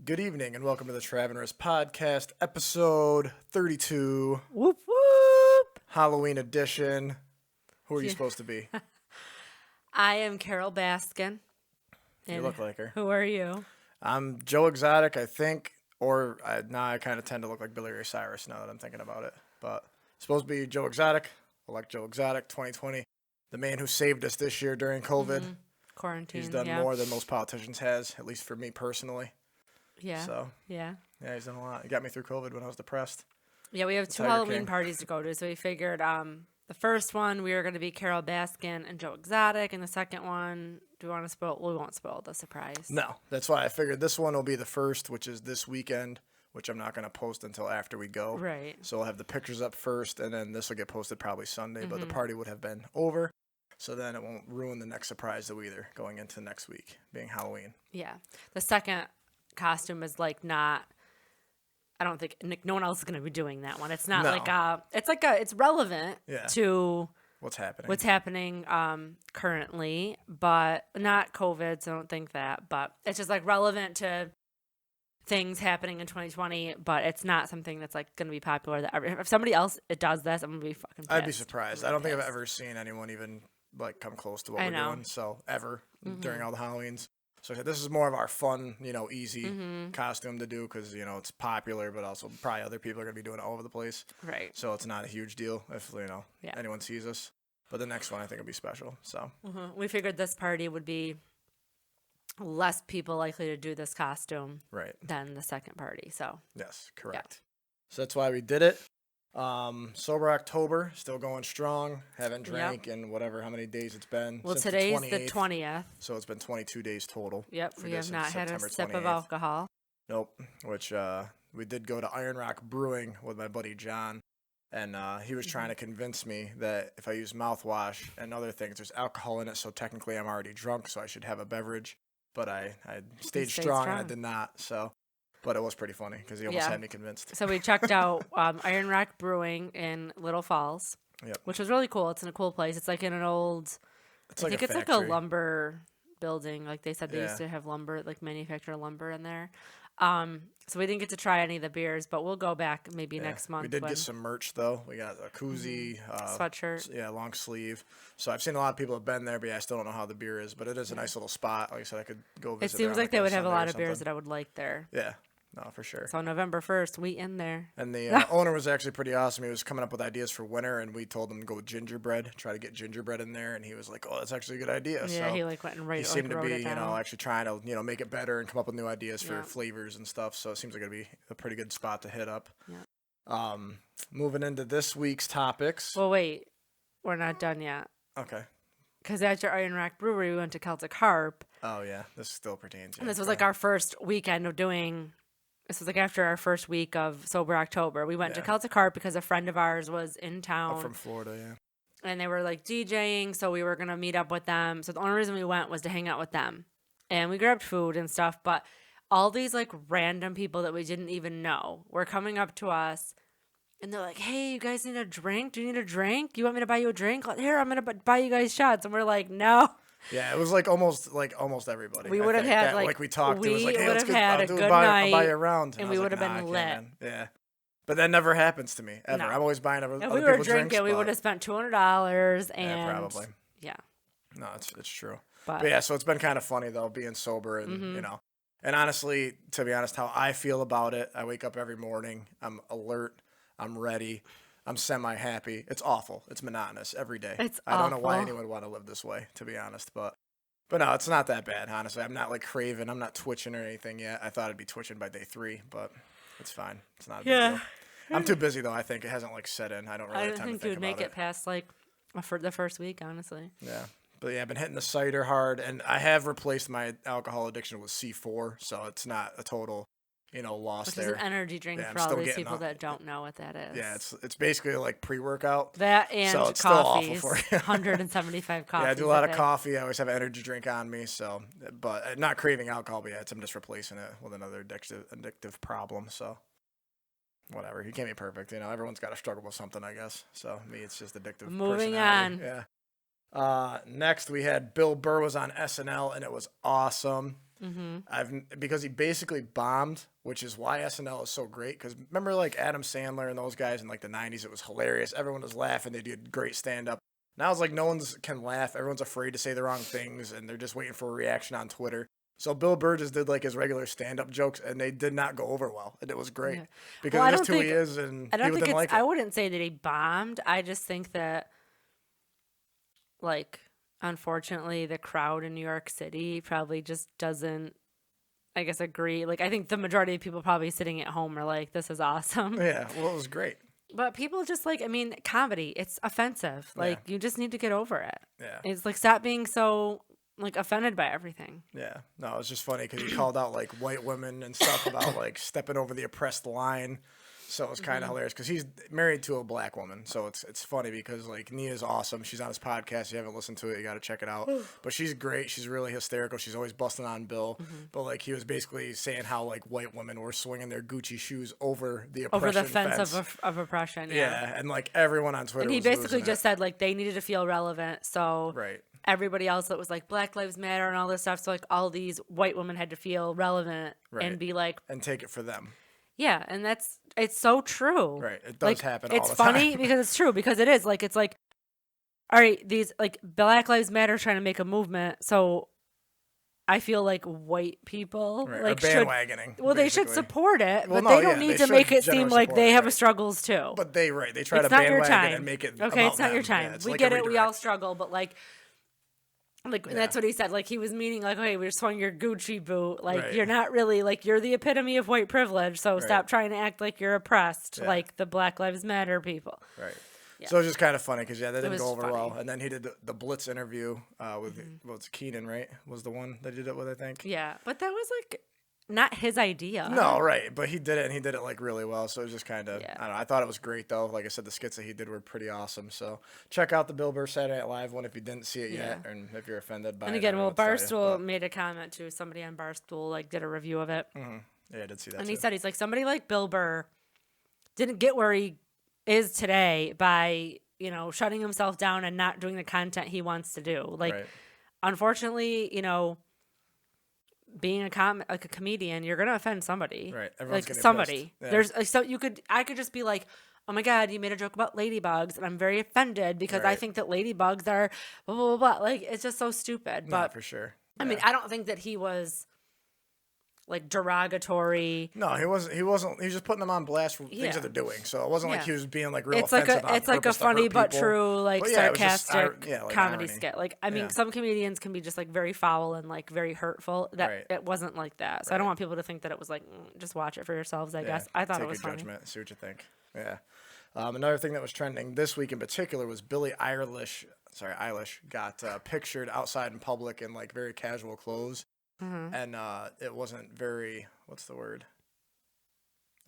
Good evening and welcome to the Trav and podcast, episode 32. Whoop whoop! Halloween edition. Who are you supposed to be? I am Carol Baskin. You look like her. Who are you? I'm Joe Exotic, I think, or I kind of tend to look like Billy Ray Cyrus now that I'm thinking about it. But supposed to be Joe Exotic. Elect Joe Exotic 2020. The man who saved us this year during COVID. Mm-hmm. Quarantine. He's done more than most politicians has, at least for me personally. Yeah. So yeah, he's done a lot. He got me through COVID when I was depressed. Yeah, we have two Halloween parties to go to, so we figured the first one we were going to be Carol Baskin and Joe Exotic, and the second one, do we want to spoil? We won't spoil the surprise. No, that's why I figured this one will be the first, which is this weekend, which I'm not going to post until after we go. Right. So we'll have the pictures up first, and then this will get posted probably Sunday, but the party would have been over. So then it won't ruin the next surprise that we either going into next week, being Halloween. Yeah. The second costume is like not, I don't think no one else is going to be doing that one. It's not it's relevant to what's happening currently, but not COVID, so I don't think that, but it's just like relevant to things happening in 2020, but it's not something that's like going to be popular. That if somebody else does this, I'm going to be fucking pissed. I'd be surprised. I don't think I've ever seen anyone even like come close to what we're doing. So ever during all the Halloweens. So this is more of our fun, easy costume to do because, it's popular, but also probably other people are going to be doing it all over the place. Right. So it's not a huge deal if, anyone sees us. But the next one I think will be special. So we figured this party would be less people likely to do this costume than the second party. So yes, correct. Yeah. So that's why we did it. Sober October, still going strong. Haven't drank in how many days it's been. Well, today's the 20th. So it's been 22 days total. Yep, we have not had a sip of alcohol. Nope, which we did go to Iron Rock Brewing with my buddy John, and he was trying to convince me that if I use mouthwash and other things, there's alcohol in it, so technically I'm already drunk, so I should have a beverage. But I stayed strong and I did not, so... But it was pretty funny because he almost had me convinced. So we checked out Iron Rock Brewing in Little Falls, which was really cool. It's in a cool place. It's like in an old, I think it's like a lumber building. Like they said they used to have lumber, like manufacture lumber in there. So we didn't get to try any of the beers, but we'll go back maybe next month. We did get some merch though. We got a koozie, sweatshirt. Yeah, long sleeve. So I've seen a lot of people have been there, but I still don't know how the beer is. But it is a nice little spot. Like I said, I could go visit. It seems like they would have a lot of beers that I would like there. Yeah. No, for sure. So November 1st, we in there. And the owner was actually pretty awesome. He was coming up with ideas for winter, and we told him to go with gingerbread, try to get gingerbread in there. And he was like, "Oh, that's actually a good idea." Yeah, so he went and he seemed to be, actually trying to, make it better and come up with new ideas for flavors and stuff. So it seems like it'd be a pretty good spot to hit up. Yeah. Moving into this week's topics. Well, wait, we're not done yet. Okay. Because at your Iron Rock Brewery, we went to Celtic Harp. Oh yeah, this still pertains. And this was like our first weekend of doing. This was like after our first week of Sober October. We went to Celtic Harp because a friend of ours was in town. From Florida, yeah. And they were like DJing, so we were going to meet up with them. So the only reason we went was to hang out with them. And we grabbed food and stuff, but all these like random people that we didn't even know were coming up to us. And they're like, "Hey, you guys need a drink? Do you need a drink? You want me to buy you a drink? Here, I'm going to buy you guys shots." And we're like, "No." Yeah, it was like almost everybody. We would have had like we talked. It was like, "Hey, let's had a good night. I'll buy you around," and we would have been lit. Yeah, but that never happens to me ever. No. I'm always buying other if people we were drinking, drinks, we would have spent $200 and yeah, probably. Yeah. No, it's true. But yeah, so it's been kind of funny though, being sober and and honestly, to be honest, how I feel about it, I wake up every morning, I'm alert, I'm ready. I'm semi-happy. It's awful. It's monotonous every day. I don't know why anyone would want to live this way, to be honest. But no, it's not that bad, honestly. I'm not like craving. I'm not twitching or anything yet. I thought I'd be twitching by day 3, but it's fine. It's not a big deal. I'm too busy, though, I think. It hasn't like set in. I don't really have time to think about it. I don't think you would make it past like for the first week, honestly. Yeah. But yeah, I've been hitting the cider hard, and I have replaced my alcohol addiction with C4, so it's not a total... lost there. Which is an energy drink for all these people that don't know what that is. Yeah, it's basically like pre-workout. That and so it's coffees. Still awful for you. 175 coffees. Yeah, I do a lot of coffee. I always have an energy drink on me. So, but not craving alcohol, but I'm just replacing it with another addictive problem. So, whatever. You can't be perfect. Everyone's got to struggle with something, I guess. So, me, it's just addictive. Moving on. Yeah. Next, we had Bill Burr was on SNL, and it was awesome. Because he basically bombed, which is why SNL is so great. Because remember, like Adam Sandler and those guys in like the '90s, it was hilarious. Everyone was laughing. They did great stand up. Now it's like no one can laugh. Everyone's afraid to say the wrong things, and they're just waiting for a reaction on Twitter. So Bill Burr just did like his regular stand-up jokes, and they did not go over well, and it was great because that's who he is, and people didn't like it. I wouldn't say that he bombed. I just think that, like, unfortunately, the crowd in New York City probably just doesn't, I guess, agree. Like, I think the majority of people probably sitting at home are like, "This is awesome." Yeah, well, it was great. But people just like, I mean, comedy, it's offensive. Like, you just need to get over it. Yeah, it's like stop being so like offended by everything. Yeah, no, it's just funny because he called out like white women and stuff about like stepping over the oppressed line. So it was kind of hilarious because he's married to a black woman. So it's funny because like Nia's awesome. She's on his podcast. If you haven't listened to it, you got to check it out. But she's great. She's really hysterical. She's always busting on Bill. But like he was basically saying how like white women were swinging their Gucci shoes over the oppression over the fence. Of oppression. Yeah, and like everyone on Twitter. And he basically just said like they needed to feel relevant. So everybody else that was like Black Lives Matter and all this stuff. So like all these white women had to feel relevant and be like and take it for them. Yeah, and it's so true. Right, it does happen all the time. It's funny because it's true, because it is. Like, it's like, all right, these, like, Black Lives Matter trying to make a movement, so I feel like white people, like, or bandwagoning. Well, they should support it, but they don't need to make it seem like they have struggles, too. But they try to bandwagon and make it okay, it's not your time. Yeah, we like get it, we all struggle, but, like, that's what he said. Like, he was meaning, like, okay, we swung your Gucci boot. Like, you're not really, like, you're the epitome of white privilege, so stop trying to act like you're oppressed, like the Black Lives Matter people. Right. Yeah. So it was just kind of funny because, that didn't go over well. And then he did the Blitz interview with, it's Kayne, right? Was the one that he did it with, I think. Yeah, but that was, like, not his idea. No, right. But he did it, and he did it, like, really well. So it was just kind of, I don't know. I thought it was great, though. Like I said, the skits that he did were pretty awesome. So check out the Bill Burr Saturday Night Live one if you didn't see it yet, and if you're offended by it. And again, Barstool made a comment, too. Somebody on Barstool, like, did a review of it. Yeah, I did see that, And he said, he's like, somebody like Bill Burr didn't get where he is today by, you know, shutting himself down and not doing the content he wants to do. Like, unfortunately, you know, being a comedian, you're gonna offend somebody, right? Everyone's like somebody. Yeah. There's like, so I could just be like, oh my god, you made a joke about ladybugs, and I'm very offended because I think that ladybugs are blah blah blah blah. Like, it's just so stupid. But for sure. I mean, I don't think that he was like derogatory. No, he wasn't. He was just putting them on blast for things that they're doing. So it wasn't like he was being like real offensive. It's like a funny but true, like sarcastic like comedy skit. Like, I mean, some comedians can be just like very foul and like very hurtful. That it wasn't like that. So I don't want people to think that it was like, just watch it for yourselves. I guess I thought it was funny. Judgment. See what you think. Yeah. Another thing that was trending this week in particular was Billie Eilish. Eilish got pictured outside in public in like very casual clothes. And it wasn't very, what's the word?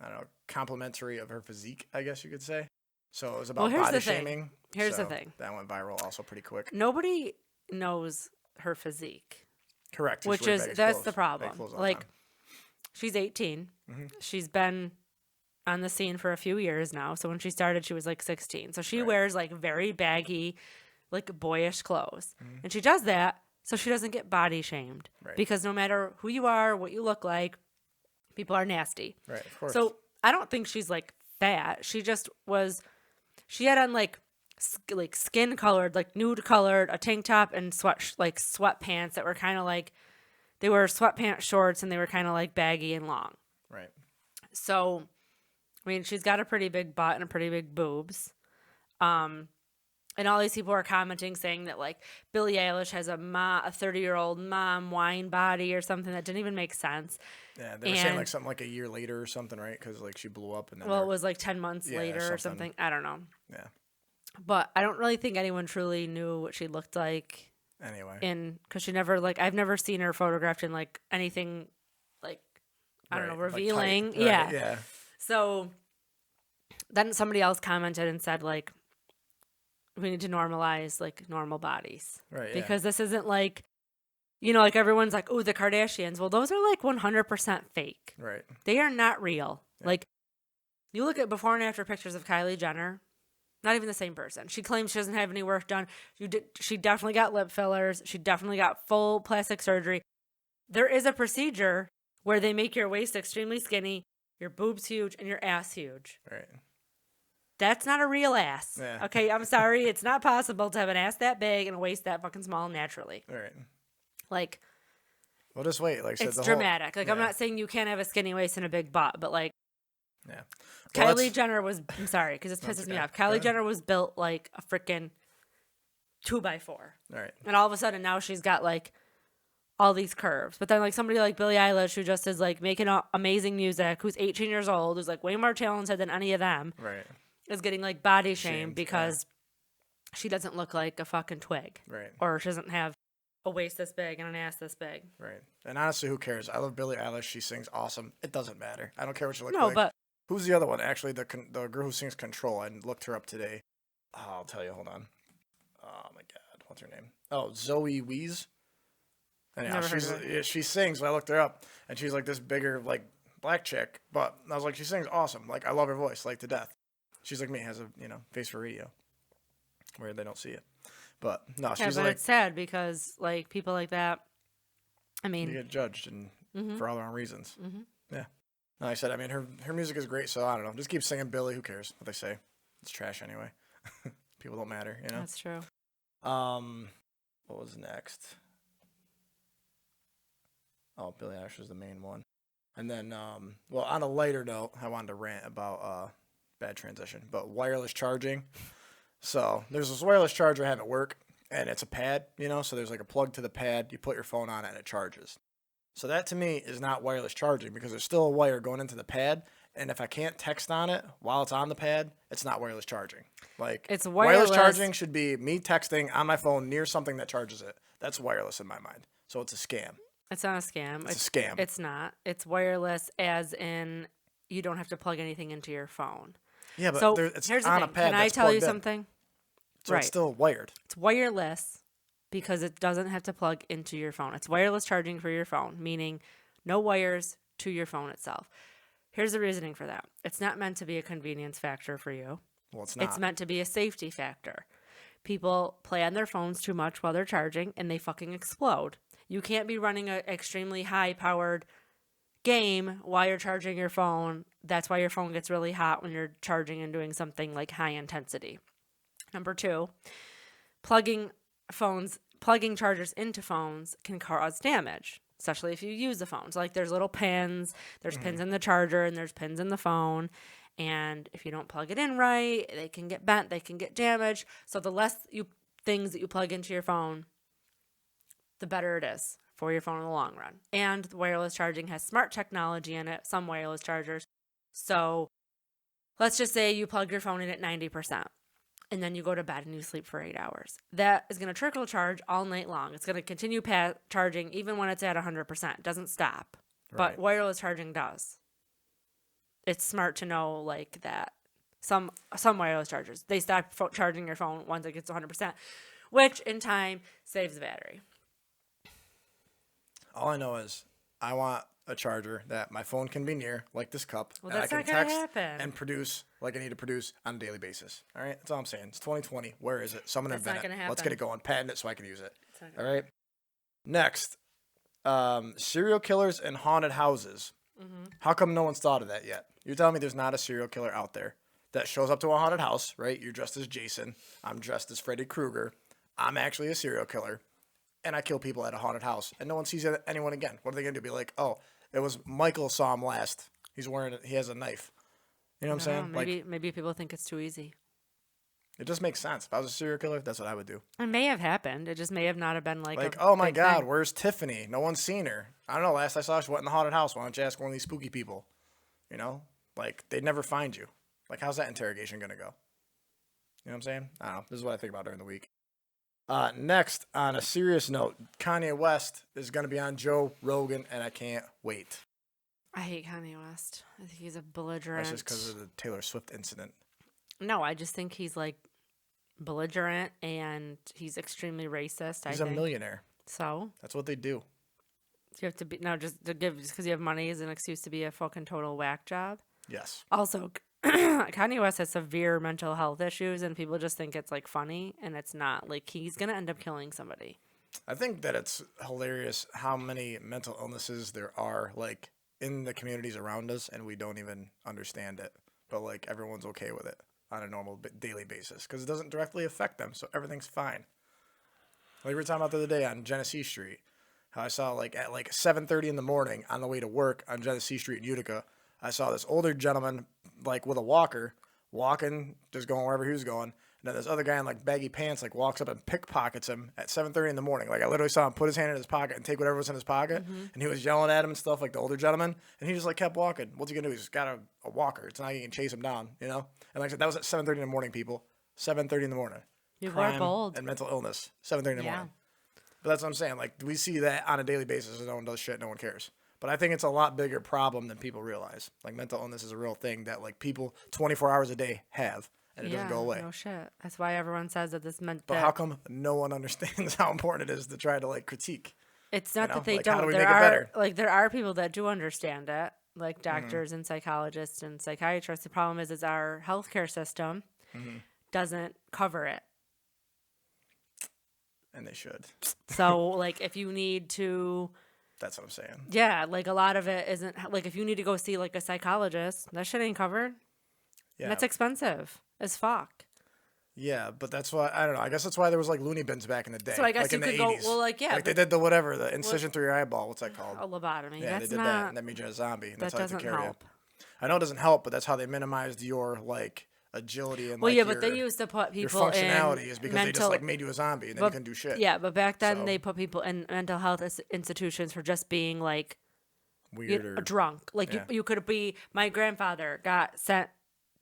I don't know, complimentary of her physique, I guess you could say. So it was about body shaming. Here's the thing. That went viral also pretty quick. Nobody knows her physique. Correct. That's the problem. Like, she's 18. She's been on the scene for a few years now. So when she started, she was like 16. So she wears like very baggy, like boyish clothes. And she does that so she doesn't get body shamed. Because no matter who you are, what you look like, people are nasty. Right, of course. So I don't think she's like fat. She just was, she had on like skin colored, like nude colored, a tank top and sweatpants that were kind of like, they were sweatpants shorts and they were kind of like baggy and long. Right. So, I mean, she's got a pretty big butt and a pretty big boobs. And all these people are commenting saying that, like, Billie Eilish has a 30-year-old mom wine body or something that didn't even make sense. Yeah, they were saying, like, something like a year later or something, right? Because, like, she blew up. And then it was, like, 10 months later or something. I don't know. Yeah. But I don't really think anyone truly knew what she looked like. Anyway. Because she never, like, I've never seen her photographed in, like, anything, like, I don't know, revealing. Like yeah. So then somebody else commented and said, like, we need to normalize like normal bodies, right? Because this isn't like, you know, like everyone's like, oh, the Kardashians. Well, those are like 100% fake, right? They are not real. Yeah. Like, you look at before and after pictures of Kylie Jenner, not even the same person. She claims she doesn't have any work done. She definitely got lip fillers. She definitely got full plastic surgery. there is a procedure where they make your waist extremely skinny, your boobs huge, and your ass huge. Right. That's not a real ass. Yeah. Okay, I'm sorry. It's not possible to have an ass that big and a waist that fucking small naturally. Right. Like, Well, just wait. Like I said, it's the dramatic. Whole, I'm not saying you can't have a skinny waist and a big butt, but like, yeah. Well, Kylie Jenner was, I'm sorry, because this pisses me off. Kylie Jenner was built like a freaking 2x4. All right. And all of a sudden now she's got like all these curves. But then like somebody like Billie Eilish, who just is like making amazing music, who's 18 years old, who's like way more talented than any of them, Right. is getting like body shamed because she doesn't look like a fucking twig. Right. Or she doesn't have a waist this big and an ass this big. Right. And honestly, who cares? I love Billie Eilish. She sings awesome. It doesn't matter. I don't care what you look like. No, but who's the other one? Actually, the girl who sings Control. I looked her up today. Oh, I'll tell you. Hold on. Oh my God, what's her name? Oh, Zoe Wees. Anyhow, she sings. I looked her up, and she's like this bigger, like black chick. But I was like, she sings awesome. Like I love her voice, like to death. She's like me, has a face for radio, where they don't see it. But no, she's but like, it's sad because like people like that. I mean, you get judged and for all the wrong reasons. Mm-hmm. Yeah. No, I said, I mean, her music is great, so I don't know. Just keep singing Billie. Who cares what they say? It's trash anyway. People don't matter, you know. That's true. What was next? Oh, Billie Eilish was the main one. And then, well, on a lighter note, I wanted to rant about bad transition, but wireless charging. So there's this wireless charger I have at work, and it's a pad, so there's like a plug to the pad. You put your phone on it, and it charges. So that to me is not wireless charging because there's still a wire going into the pad, and if I can't text on it while it's on the pad, it's not wireless charging. Like, it's wireless charging should be me texting on my phone near something that charges it. That's wireless in my mind. So it's a scam. It's not a scam. It's a scam. It's not. It's wireless as in you don't have to plug anything into your phone. Yeah, but so it's here's on the a thing. pad. Can I tell you something? So it's still wired. It's wireless because it doesn't have to plug into your phone. It's wireless charging for your phone, meaning no wires to your phone itself. Here's the reasoning for that. It's not meant to be a convenience factor for you. Well, it's not. It's meant to be a safety factor. People play on their phones too much while they're charging, and they fucking explode. You can't be running an extremely high-powered game while you're charging your phone. That's why your phone gets really hot when you're charging and doing something like high intensity. Number 2, plugging chargers into phones can cause damage, especially if you use the phone. So like there's little pins, there's pins in the charger, and there's pins in the phone. And if you don't plug it in right, they can get bent, they can get damaged. So the less things that you plug into your phone, the better it is for your phone in the long run. And wireless charging has smart technology in it, some wireless chargers. So let's just say you plug your phone in at 90%, and then you go to bed and you sleep for 8 hours. That is going to trickle charge all night long. It's going to continue charging even when it's at 100%. It doesn't stop. But wireless charging does. It's smart to know like that. Some wireless chargers, they stop charging your phone once it gets 100%, which in time saves the battery. All I know is I want a charger that my phone can be near, like this cup, Well, and I that's can not gonna text happen. and produce like I need to produce on a daily basis. All right, that's all I'm saying. It's 2020. Where is it? Someone That's not invent gonna it. Let's get happen. it going. Patent it so I can use it. It's not All gonna right. Next, serial killers and haunted houses. How come no one's thought of that yet? You're telling me there's not a serial killer out there that shows up to a haunted house, right? You're dressed as Jason. I'm dressed as Freddy Krueger. I'm actually a serial killer. And I kill people at a haunted house. And no one sees anyone again. What are they going to do? Be like, oh, it was Michael saw him last. He has a knife. You know what I'm saying? Maybe people think it's too easy. It just makes sense. If I was a serial killer, that's what I would do. It may have happened. It just may have not have been like oh my big God, thing. where's Tiffany? No one's seen her. I don't know. Last I saw her, she went in the haunted house. Why don't you ask one of these spooky people? They'd never find you. Like, how's that interrogation going to go? You know what I'm saying? I don't know. This is what I think about during the week. Next, on a serious note, Kanye West is going to be on Joe Rogan, and I can't wait. I hate Kanye West. I think he's a belligerent. That's just because of the Taylor Swift incident. No, I just think he's like belligerent and he's extremely racist. He's a millionaire. So that's what they do. You have to be just because you have money is an excuse to be a fucking total whack job. Yes. Also, Kanye West has severe mental health issues, and people just think it's like funny, and it's not. Like he's gonna end up killing somebody. I think that it's hilarious how many mental illnesses there are, like, in the communities around us, and we don't even understand it. But, like, everyone's okay with it on a normal daily basis because it doesn't directly affect them, so everything's fine. Like we were talking about the other day on Genesee Street, how I saw, like, at, like, 7:30 in the morning on the way to work on Genesee Street in Utica, I saw this older gentleman, like, with a walker, walking, just going wherever he was going. And then this other guy in, like, baggy pants, like, walks up and pickpockets him at 7:30 in the morning. Like, I literally saw him put his hand in his pocket and take whatever was in his pocket. And he was yelling at him and stuff, like the older gentleman. And he just, like, kept walking. What's he going to do? He's just got a walker. It's not like he can chase him down, you know? And like I said, that was at 7:30 in the morning, people. 7:30 in the morning. People are Crime bold. and mental illness. 7:30 in the morning. But that's what I'm saying. Like, we see that on a daily basis and no one does shit. No one cares. But I think it's a lot bigger problem than people realize. Like, mental illness is a real thing that, like, people 24 hours a day have. And it doesn't go away. No shit. That's why everyone says that this meant But that. how come no one understands how important it is to try to, like, critique? It's not that they like, don't. how do we there make it are better? like there are people that do understand it, like doctors and psychologists and psychiatrists. The problem is our healthcare system doesn't cover it. And they should. So, like, if you need to, That's what I'm saying. yeah, like a lot of it isn't like if you need to go see like a psychologist, that shit ain't covered. Yeah. And that's expensive as fuck. Yeah, but that's why, I don't know. I guess that's why there was, like, loony bins back in the day. So I guess like you in the could go, 80s. well, like, yeah. Like, they did the whatever, the incision through your eyeball. What's that called? A lobotomy. Yeah, That's they did not, that, and that made you a zombie. And that that's how they took doesn't care of help. you. I know it doesn't help, but that's how they minimized your, like, agility and, Well, like, yeah, but your, they used to put your people functionality in is because mental, they just, like, made you a zombie, and then you couldn't do shit. Yeah, but back then So- they put people in mental health institutions for just being like Weird or drunk. Like yeah. you could be. My grandfather got sent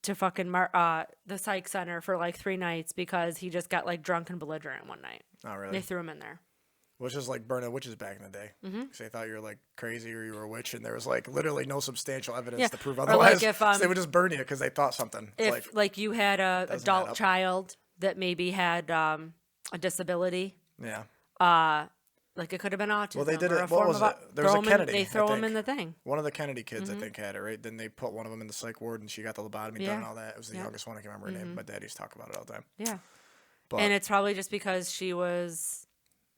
to fucking the psych center for like 3 nights because he just got like drunk and belligerent one night. Oh, really? They threw him in there. Which is like burning witches back in the day. Because they thought you were, like, crazy or you were a witch, and there was, like, literally no substantial evidence Yeah. to prove Or, like, otherwise. if, So they would just burn you because they thought something. If like you had a doesn't add adult up. child that maybe had a disability, Yeah. like it could have been autism. Well, they did or it. a What form was of it? There was a Kennedy. They I throw him think. in the thing. One of the Kennedy kids, I think, had it, right? Then they put one of them in the psych ward, and she got the lobotomy done and all that. It was the youngest one. I can't remember her name. My dad used to talk about it all the time. Yeah. But And it's probably just because she was.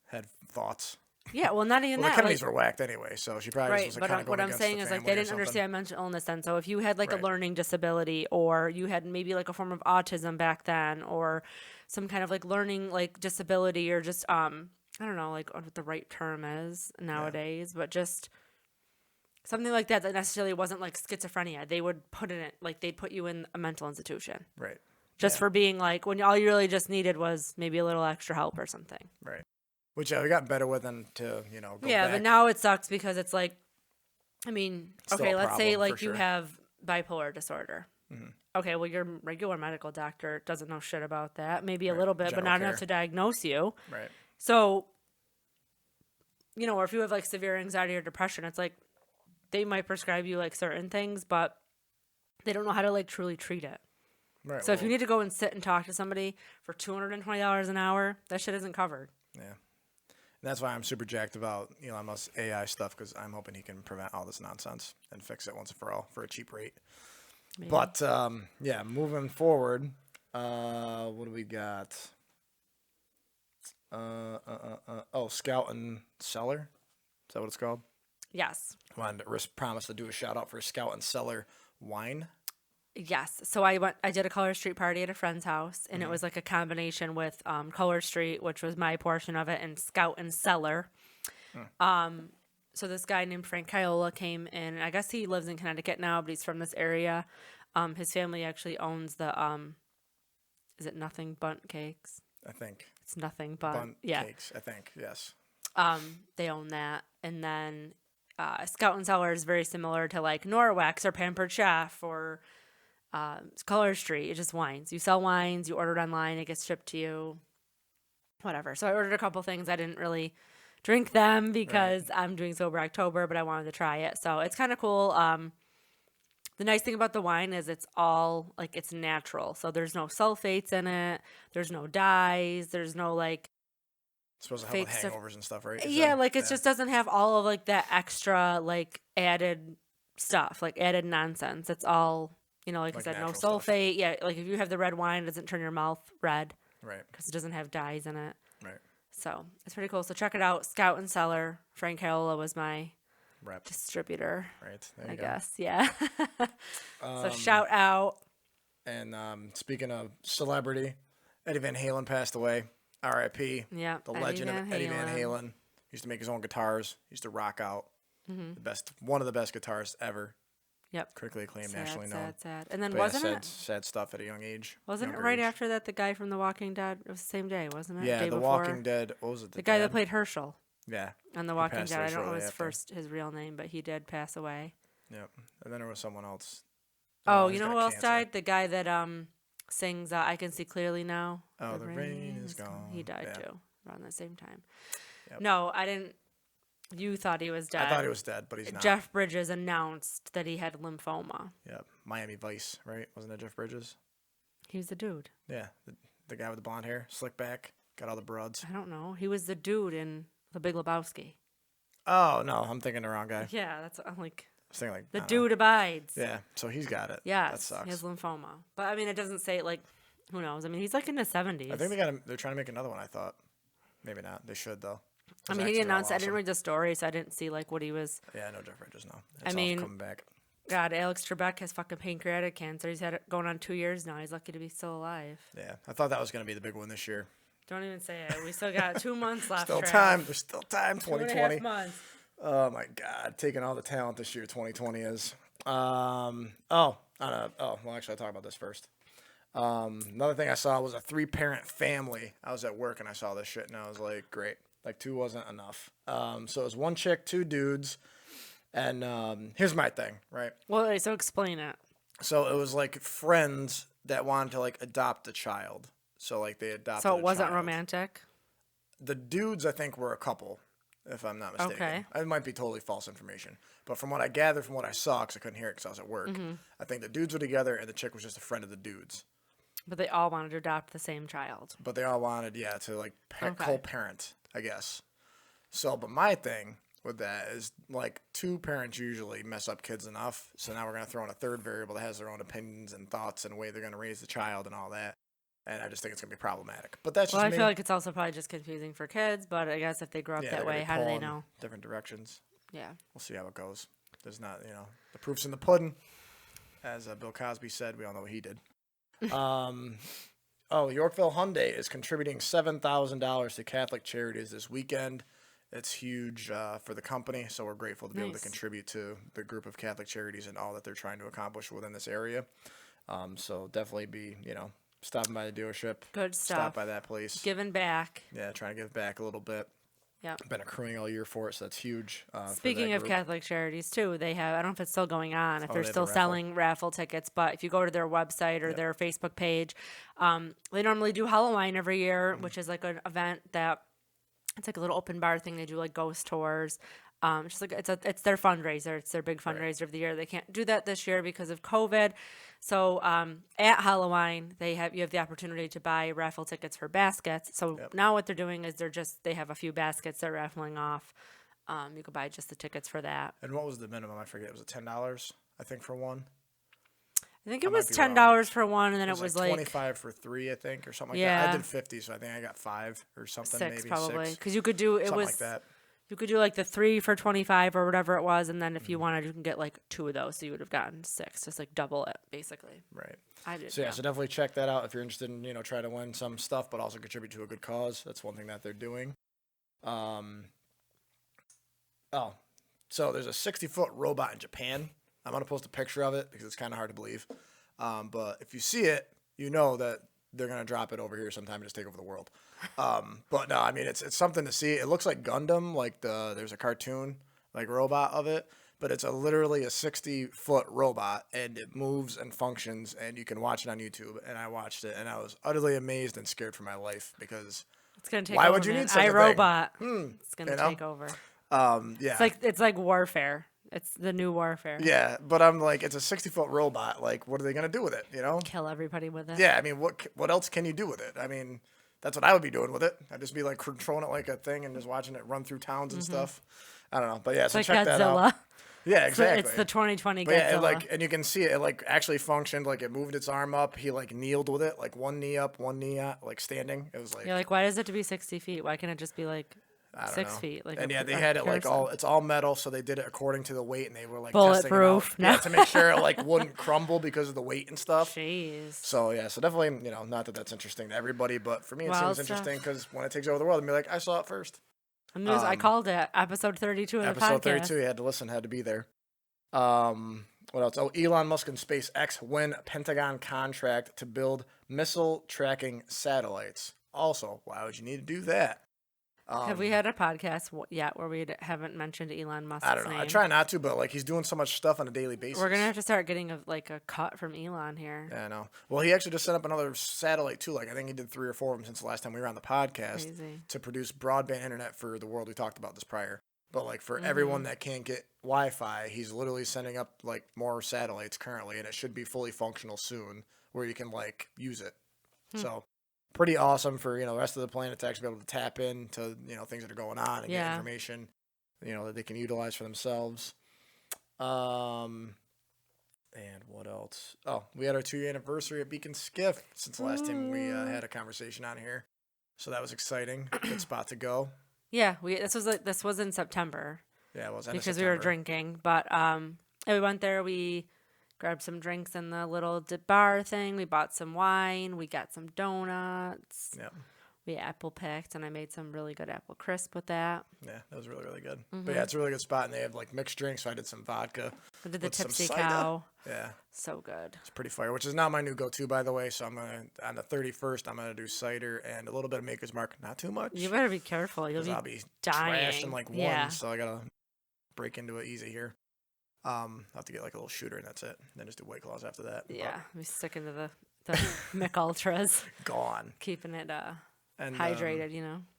had thoughts. Yeah, well, not even Well, the that. Kennedys like, were whacked anyway, so she probably right, was like, but kind of going what I'm against saying the is like family they or didn't something. understand mental illness then. So if you had like Right. a learning disability, or you had maybe like a form of autism back then, or some kind of like learning like disability, or just I don't know like what the right term is nowadays, but just something like that necessarily wasn't like schizophrenia. They would put it in like they'd put you in a mental institution Right. just for being like when all you really just needed was maybe a little extra help or something. Right. Which we got better with them to, go Yeah, back. but now it sucks because it's like, I mean, Still okay, a let's say problem, like for you sure. have bipolar disorder. Okay, well, your regular medical doctor doesn't know shit about that. Maybe a little bit, but General not enough care. to diagnose you. Right. So, or if you have like severe anxiety or depression, it's like they might prescribe you like certain things, but they don't know how to like truly treat it. Right. So if you need to go and sit and talk to somebody for $220 an hour, that shit isn't covered. Yeah. And that's why I'm super jacked about Elon Musk's AI stuff, because I'm hoping he can prevent all this nonsense and fix it once and for all for a cheap rate. Maybe. But, yeah, moving forward, what do we got? Scout and Cellar. Is that what it's called? Yes. Wanted to promise to do a shout out for Scout and Cellar wine. Yes. So I did a Color Street party at a friend's house, and it was like a combination with Color Street, which was my portion of it, and Scout and Cellar. So this guy named Frank Caiola came in. I guess he lives in Connecticut now, but he's from this area. His family actually owns the, is it Nothing Bunt Cakes? I think. It's Nothing Bunt. Bunt Yeah. cakes, I think, yes. They own that. And then Scout and Cellar is very similar to like Norwex or Pampered Chef or Color Street. It's just wines. You sell wines, you order it online, it gets shipped to you, whatever. So I ordered a couple things. I didn't really drink them because I'm doing Sober October, but I wanted to try it. So it's kind of cool. The nice thing about the wine is it's all like it's natural. So there's no sulfates in it. There's no dyes. There's no like It's supposed to help fake with stuff. hangovers and stuff, right? Yeah, like it just doesn't have all of like that extra like added stuff, like added nonsense. It's all, like I Like said, no natural stuff. sulfate. Yeah, like if you have the red wine, it doesn't turn your mouth red Right, because it doesn't have dyes in it. right. So it's pretty cool. So check it out. Scout and Cellar. Frank Caiola was my Rep. distributor. Right. There you I go. guess. Yeah. So shout out. And speaking of celebrity, Eddie Van Halen passed away. R.I.P. Yeah. The legend of Eddie Van Halen. Used to make his own guitars. Used to rock out. One of the best guitarists ever. Yep. Critically acclaimed, nationally known. Sad. And then But wasn't yeah, it? sad stuff at a young age. Wasn't it younger right age. after that the guy from The Walking Dead? It was the same day, wasn't it? Yeah, Day The before? Walking Dead. What was it? The guy that dad? played Herschel Yeah. on The Walking passed Dead. away I don't know shortly his real name, but he did pass away. Yep. And then there was someone else. Oh, he's you know got who else cancer. died? The guy that sings "I Can See Clearly Now." Oh, the rain is gone. He died Yeah. too around the same time. Yep. No, I didn't. You thought he was dead. I thought he was dead, but he's not. Jeff Bridges announced that he had lymphoma. Yep. Miami Vice, right? Wasn't that Jeff Bridges? He was the dude. Yeah. The guy with the blonde hair, slick back, got all the broads. I don't know. He was the dude in The Big Lebowski. Oh, no. I'm thinking the wrong guy. Yeah, I'm like, I was thinking like the I don't dude abides. know. Yeah. So he's got it. Yes, That sucks. he has lymphoma. But I mean, it doesn't say like, who knows? I mean, he's like in his 70s. I think they're trying to make another one, I thought. Maybe not. They should, though. I Those mean, he actors are all announced. I didn't awesome. read the story, so I didn't see like what he was. Yeah, I know Jeff Bridges now. I It's mean- all coming back. God, Alex Trebek has fucking pancreatic cancer. He's had it going on 2 years now. He's lucky to be still alive. Yeah. I thought that was going to be the big one this year. Don't even say it. We still got 2 months left. Still Trav. time. There's still time. 2.5 2020. months. Oh my God, taking all the talent this year. 2020 is. Well, actually, I'll talk about this first. Another thing I saw was a 3-parent family. I was at work and I saw this shit and I was like, great. Like 2 wasn't enough. So it was 1 chick, 2 dudes, and here's my thing, right? Well, wait, so explain it. So it was like friends that wanted to like adopt a child. So like they adopted. So it wasn't child. romantic. The dudes, I think, were a couple, if I'm not mistaken. Okay. It might be totally false information. But from what I gathered, from what I saw, because I couldn't hear it because I was at work, I think the dudes were together and the chick was just a friend of the dudes. But they all wanted to adopt the same child. But they all wanted, to like Okay. co-parent, I guess. So, but my thing with that is like 2 parents usually mess up kids enough. So now we're going to throw in a 3rd variable that has their own opinions and thoughts and way they're going to raise the child and all that. And I just think it's going to be problematic. But that's Well, just I me. feel like it's also probably just confusing for kids, but I guess if they grow up they're that gonna way, be how do they pulling know? different directions. Yeah. We'll see how it goes. There's not, the proof's in the pudding. As Bill Cosby said, we all know what he did. Yorkville Hyundai is contributing $7,000 to Catholic Charities this weekend. It's huge for the company, so we're grateful to be able to Nice. contribute to the group of Catholic Charities and all that they're trying to accomplish within this area. So definitely be, stopping by the dealership. Good Stop stuff. by that place. Giving back. Yeah, trying to give back a little bit. Yeah. Been accruing all year for it, so that's huge. Speaking of group. Catholic Charities, too, they have, I don't know if it's still going on, if Oh, they're they have still a raffle. selling raffle tickets, but if you go to their website or Yep. their Facebook page, they normally do Halloween every year, Mm-hmm. which is like an event that it's like a little open bar thing. They do like ghost tours. Just like it's their fundraiser. It's their big fundraiser of the year. They can't do that this year because of COVID. So at Halloween, you have the opportunity to buy raffle tickets for baskets. So Yep. now what they're doing is they have a few baskets they're raffling off. You could buy just the tickets for that. And what was the minimum? I forget. Was it $10? I think for one. I think I it might was be wrong. $10 for one, and then It it was like like 25 for 3, I think, or something like Yeah. that. I did 50, so I think I got 5 or something. 6 maybe probably 6, because you could do something was like that. you could do like the 3 for 25 or whatever it was, and then if you Mm-hmm. wanted, you can get like 2 of those, so you would have gotten 6, just like double it basically. Right. I did. So yeah, so definitely check that out if you're interested in try to win some stuff, but also contribute to a good cause. That's one thing that they're doing. So there's a 60-foot robot in Japan. I'm gonna post a picture of it because it's kind of hard to believe. But if you see it, you know that they're gonna drop it over here sometime and just take over the world. But no, I mean it's something to see. It looks like Gundam, like there's a cartoon like robot of it, but it's literally a 60-foot robot and it moves and functions and you can watch it on YouTube. And I watched it and I was utterly amazed and scared for my life because It's gonna take. Why over, would you man. need such a thing? iRobot. It's gonna you know? take over. yeah. It's like warfare. It's the new warfare. Yeah, but I'm like, it's a 60-foot robot. Like, what are they gonna do with it? Kill everybody with it. Yeah, I mean, what else can you do with it? I mean, that's what I would be doing with it. I'd just be like controlling it like a thing and just watching it run through towns and stuff. I don't know, but yeah, so like check that out. Godzilla. Yeah, exactly. It's the 2020 But yeah, Godzilla. and you can see it like actually functioned. Like it moved its arm up. He like kneeled with it, like one knee up, one knee out, like standing. It was like You're like, why does it have to be 60 feet? Why can't it just be like I don't 6 know. feet? Like, And a, yeah, they a had it like person. it's all metal, so they did it according to the weight, and they were like Bulletproof. testing it out, yeah, to make sure it like wouldn't crumble because of the weight and stuff. Jeez. So yeah, so definitely, not that that's interesting to everybody, but for me it Wild seems stuff. interesting because when it takes over the world, I'm be like, I saw it first. I called it episode 32 of the podcast. Episode 32, you had to listen, had to be there. What else? Oh, Elon Musk and SpaceX win Pentagon contract to build missile tracking satellites. Also, why would you need to do that? Have we had a podcast yet where we haven't mentioned Elon Musk's I don't know. name? I try not to, but like he's doing so much stuff on a daily basis. We're gonna have to start getting a cut from Elon here. Yeah, I know. Well, he actually just set up another satellite too. Like I think he did 3 or 4 of them since the last time we were on the podcast. Crazy. To produce broadband internet for the world. We talked about this prior. But like for Mm-hmm. everyone that can't get Wi-Fi, he's literally sending up like more satellites currently, and it should be fully functional soon, where you can like use it. So pretty awesome for the rest of the planet to actually be able to tap into things that are going on and get information that they can utilize for themselves. And what else? Oh, we had our 2-year anniversary at Beak and Skiff since the last time we had a conversation on here, so that was exciting. Good spot to go. Yeah, this was in September. Yeah, it was because we were drinking, but we went there. We grabbed some drinks in the little bar thing. We bought some wine. We got some donuts. Yeah. We apple picked, and I made some really good apple crisp with that. Yeah, that was really, really good. But yeah, it's a really good spot, and they have like mixed drinks. So I did some vodka. I did the with some tipsy cider. cow. Yeah, So good. it's pretty fire, which is not my new go-to, by the way. So I'm gonna on the 31st, I'm gonna do cider and a little bit of Maker's Mark. Not too much. You better be careful. You'll 'Cause be I'll be dying. trashing like one, Yeah. so I gotta break into it easy here. I'll have to get like a little shooter, and that's it. Then just do White Claws after that. Yeah, we sticking to the Mick Ultras, But gone. keeping it And hydrated.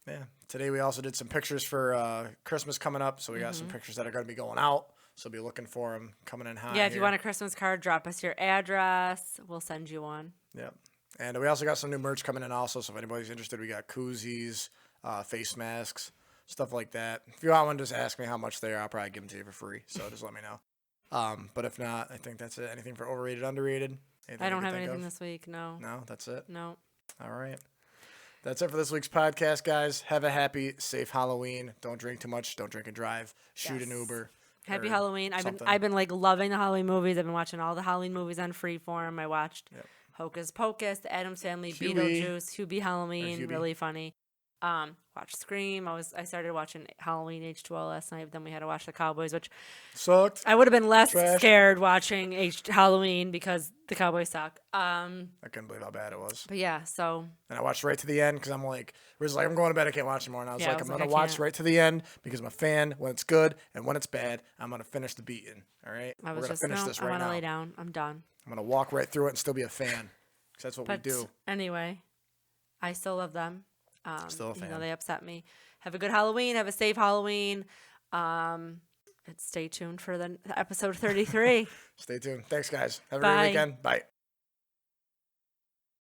Yeah. Today we also did some pictures for Christmas coming up, so we got some pictures that are going to be going out. So be looking for them coming in hot. Yeah, if you want a Christmas card, drop us your address. We'll send you one. Yep. And we also got some new merch coming in also. So if anybody's interested, we got koozies, face masks, stuff like that. If you want one, just ask me how much they are. I'll probably give them to you for free. So just let me know. But if not, I think that's it. Anything for overrated, underrated? Anything I don't you have can think anything of? this week. No. No, that's it. No. All right. That's it for this week's podcast, guys. Have a happy, safe Halloween. Don't drink too much. Don't drink and drive. Shoot an Yes. Uber. Happy or Halloween. something. I've been like loving the Halloween movies. I've been watching all the Halloween movies on Freeform. I watched Hocus Pocus, The Addams Family, Hubie. Beetlejuice, Hubie Halloween, Hubie. really funny. Watched Scream. I started watching Halloween H2O last night. Then we had to watch The Cowboys, which Sucked. I would have been less Trash. scared watching Halloween because the Cowboys suck. I couldn't believe how bad it was. But yeah, so And I watched right to the end because I'm like, Riz was like, I'm going to bed. I can't watch anymore. And I was Yeah, I like, was I'm like, going to I watch can't. right to the end because I'm a fan when it's good. And when it's bad, I'm going to finish the beating. All right? I We're was going to just finish no. this I right want to now. lay down. I'm done. I'm going to walk right through it and still be a fan because that's what But we do. anyway, I still love them. Still a Even though fan. they upset me. Have a good Halloween. Have a safe Halloween. Stay tuned for the episode 33. Stay tuned. Thanks, guys. Have a Bye. great weekend. Bye.